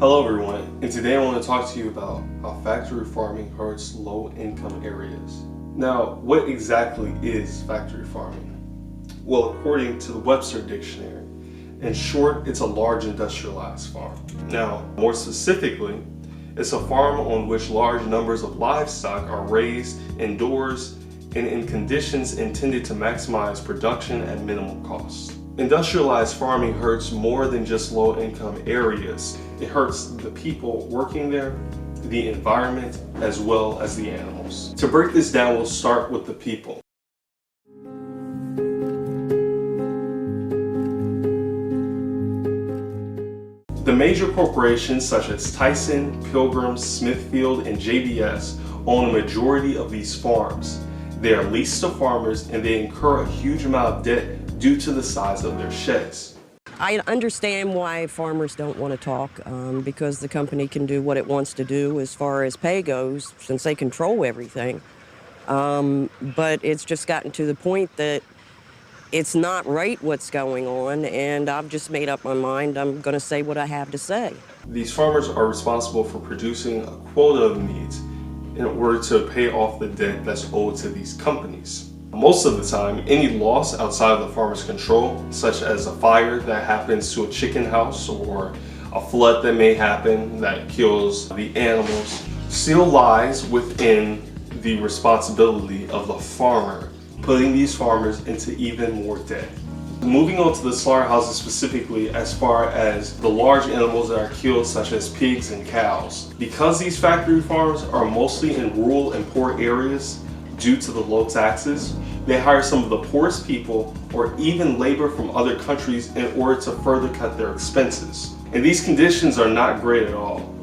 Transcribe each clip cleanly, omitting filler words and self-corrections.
Hello everyone, and today I want to talk to you about how factory farming hurts low-income areas. Now, what exactly is factory farming? Well, according to the Webster Dictionary, in short, it's a large industrialized farm. Now, more specifically, it's a farm on which large numbers of livestock are raised indoors and in conditions intended to maximize production at minimal cost. Industrialized farming hurts more than just low-income areas. It hurts the people working there, the environment, as well as the animals. To break this down, we'll start with the people. The major corporations such as Tyson, Pilgrim, Smithfield, and JBS own a majority of these farms. They are leased to farmers and they incur a huge amount of debt due to the size of their sheds. I understand why farmers don't want to talk because the company can do what it wants to do as far as pay goes since they control everything. But it's just gotten to the point that it's not right what's going on, and I've just made up my mind. I'm going to say what I have to say. These farmers are responsible for producing a quota of meat in order to pay off the debt that's owed to these companies. Most of the time, any loss outside of the farmer's control, such as a fire that happens to a chicken house or a flood that may happen that kills the animals, still lies within the responsibility of the farmer, putting these farmers into even more debt. Moving on to the slaughterhouses specifically, as far as the large animals that are killed, such as pigs and cows. Because these factory farms are mostly in rural and poor areas, due to the low taxes, they hire some of the poorest people or even labor from other countries in order to further cut their expenses. And these conditions are not great at all.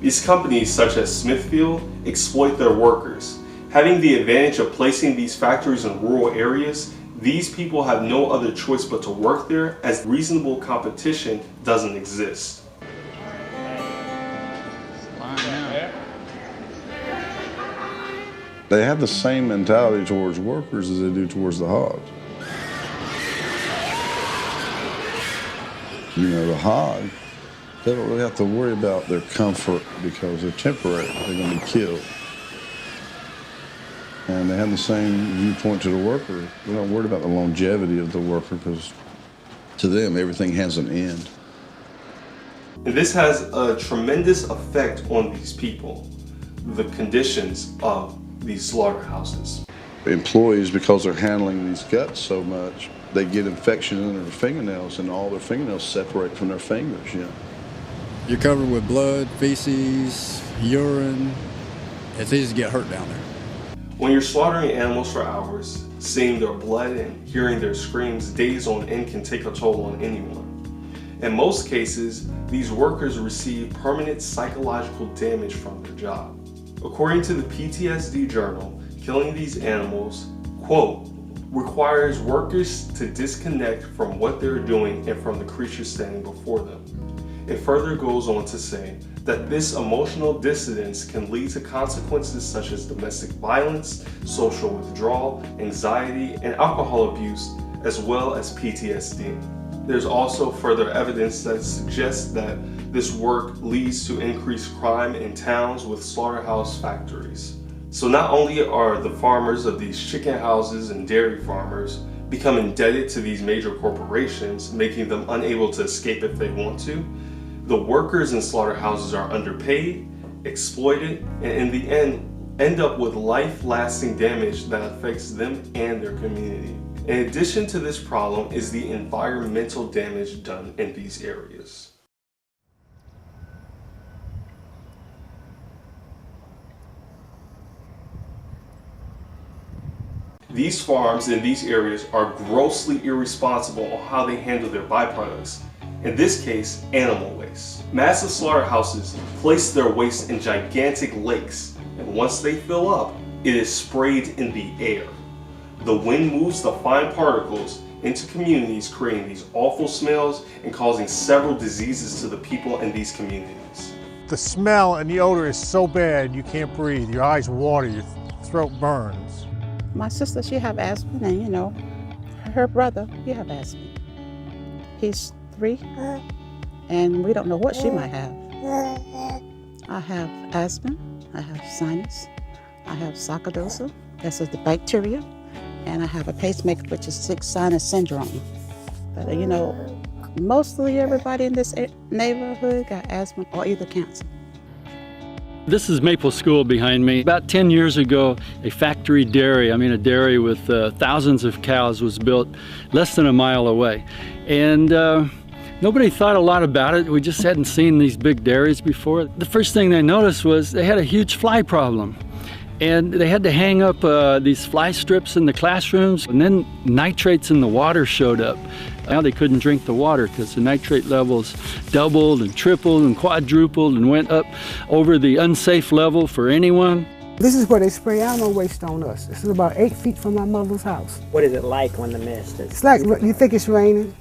These companies, such as Smithfield, exploit their workers. Having the advantage of placing these factories in rural areas, these people have no other choice but to work there, as reasonable competition doesn't exist. They have the same mentality towards workers as they do towards the hogs. You know, the hog, they don't really have to worry about their comfort because they're temporary. They're going to be killed. And they have the same viewpoint to the worker. They're not worried about the longevity of the worker because to them, everything has an end. And this has a tremendous effect on these people, the conditions of these slaughterhouses. Employees, because they're handling these guts so much, they get infection in their fingernails and all their fingernails separate from their fingers, you know. You're covered with blood, feces, urine. It's easy to get hurt down there. When you're slaughtering animals for hours, seeing their blood and hearing their screams days on end can take a toll on anyone. In most cases, these workers receive permanent psychological damage from their job. According to the PTSD journal, killing these animals, quote, requires workers to disconnect from what they're doing and from the creatures standing before them. It further goes on to say that this emotional dissidence can lead to consequences such as domestic violence, social withdrawal, anxiety, and alcohol abuse, as well as PTSD. There's also further evidence that suggests that this work leads to increased crime in towns with slaughterhouse factories. So not only are the farmers of these chicken houses and dairy farmers become indebted to these major corporations, making them unable to escape if they want to, the workers in slaughterhouses are underpaid, exploited, and in the end up with life-lasting damage that affects them and their community. In addition to this problem is the environmental damage done in these areas. These farms in these areas are grossly irresponsible on how they handle their byproducts, in this case, animal waste. Massive slaughterhouses place their waste in gigantic lakes, and once they fill up, it is sprayed in the air. The wind moves the fine particles into communities, creating these awful smells and causing several diseases to the people in these communities. The smell and the odor is so bad you can't breathe. Your eyes water, your throat burns. My sister, she have asthma, and you know, her brother, he have asthma. He's 3, and we don't know what she might have. I have asthma, I have sinus, I have sarcoidosis, that's the bacteria, and I have a pacemaker, which is sick sinus syndrome. But mostly everybody in this neighborhood got asthma or either cancer. This is Maple School behind me. About 10 years ago, a factory dairy, a dairy with thousands of cows, was built less than a mile away. And nobody thought a lot about it. We just hadn't seen these big dairies before. The first thing they noticed was they had a huge fly problem. And they had to hang up these fly strips in the classrooms, and then nitrates in the water showed up. Now they couldn't drink the water because the nitrate levels doubled and tripled and quadrupled and went up over the unsafe level for anyone. This is where they spray animal waste on us. This is about 8 feet from my mother's house. What is it like when the mist is? It's like, you think it's raining?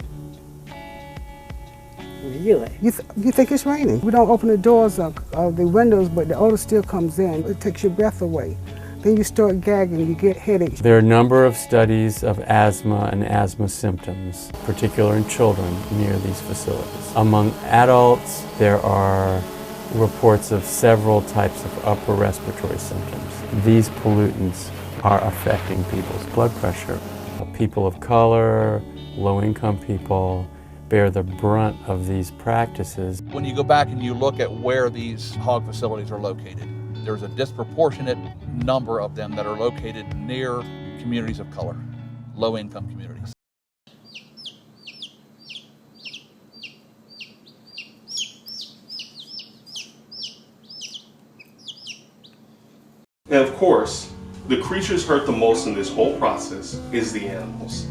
Really? You think it's raining. We don't open the doors of the windows, but the odor still comes in. It takes your breath away. Then you start gagging, you get headaches. There are a number of studies of asthma and asthma symptoms, particularly in children near these facilities. Among adults, there are reports of several types of upper respiratory symptoms. These pollutants are affecting people's blood pressure. People of color, low-income people, bear the brunt of these practices. When you go back and you look at where these hog facilities are located, there's a disproportionate number of them that are located near communities of color, low-income communities. And of course, the creatures hurt the most in this whole process is the animals.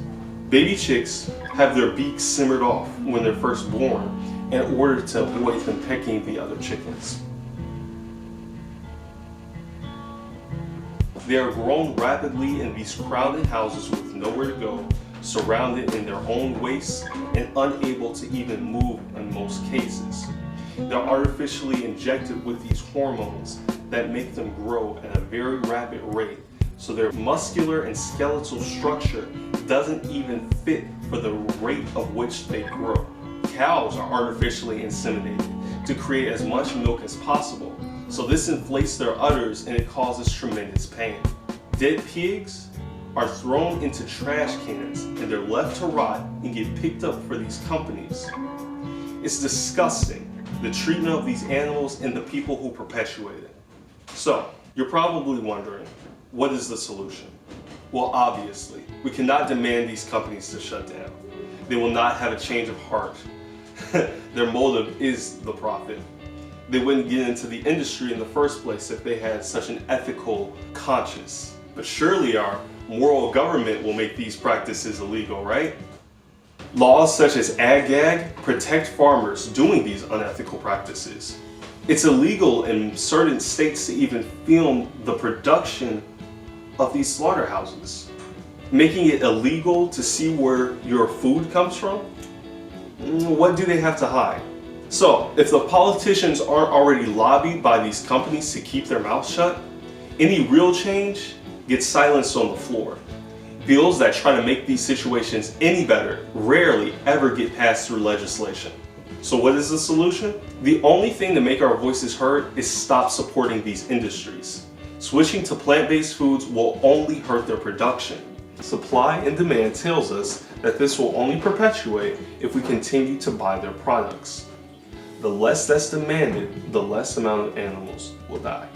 Baby chicks have their beaks simmered off when they're first born in order to avoid them pecking the other chickens. They are grown rapidly in these crowded houses with nowhere to go, surrounded in their own waste and unable to even move in most cases. They're artificially injected with these hormones that make them grow at a very rapid rate, so their muscular and skeletal structure doesn't even fit for the rate of which they grow. Cows are artificially inseminated to create as much milk as possible, so this inflates their udders and it causes tremendous pain. Dead pigs are thrown into trash cans and they're left to rot and get picked up for these companies. It's disgusting, the treatment of these animals and the people who perpetuate it. So, you're probably wondering, what is the solution? Well, obviously, we cannot demand these companies to shut down. They will not have a change of heart. Their motive is the profit. They wouldn't get into the industry in the first place if they had such an ethical conscience. But surely our moral government will make these practices illegal, right? Laws such as ag-gag protect farmers doing these unethical practices. It's illegal in certain states to even film the production of these slaughterhouses, making it illegal to see where your food comes from. What do they have to hide? So, if the politicians aren't already lobbied by these companies to keep their mouths shut, any real change gets silenced on the floor. Bills that try to make these situations any better rarely ever get passed through legislation. So what is the solution? The only thing to make our voices heard is stop supporting these industries. Switching to plant-based foods will only hurt their production. Supply and demand tells us that this will only perpetuate if we continue to buy their products. The less that's demanded, the less amount of animals will die.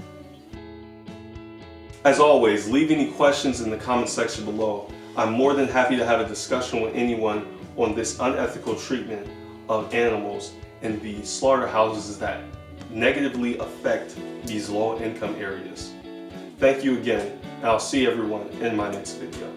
As always, leave any questions in the comment section below. I'm more than happy to have a discussion with anyone on this unethical treatment of animals in the slaughterhouses that negatively affect these low-income areas. Thank you again, and I'll see everyone in my next video.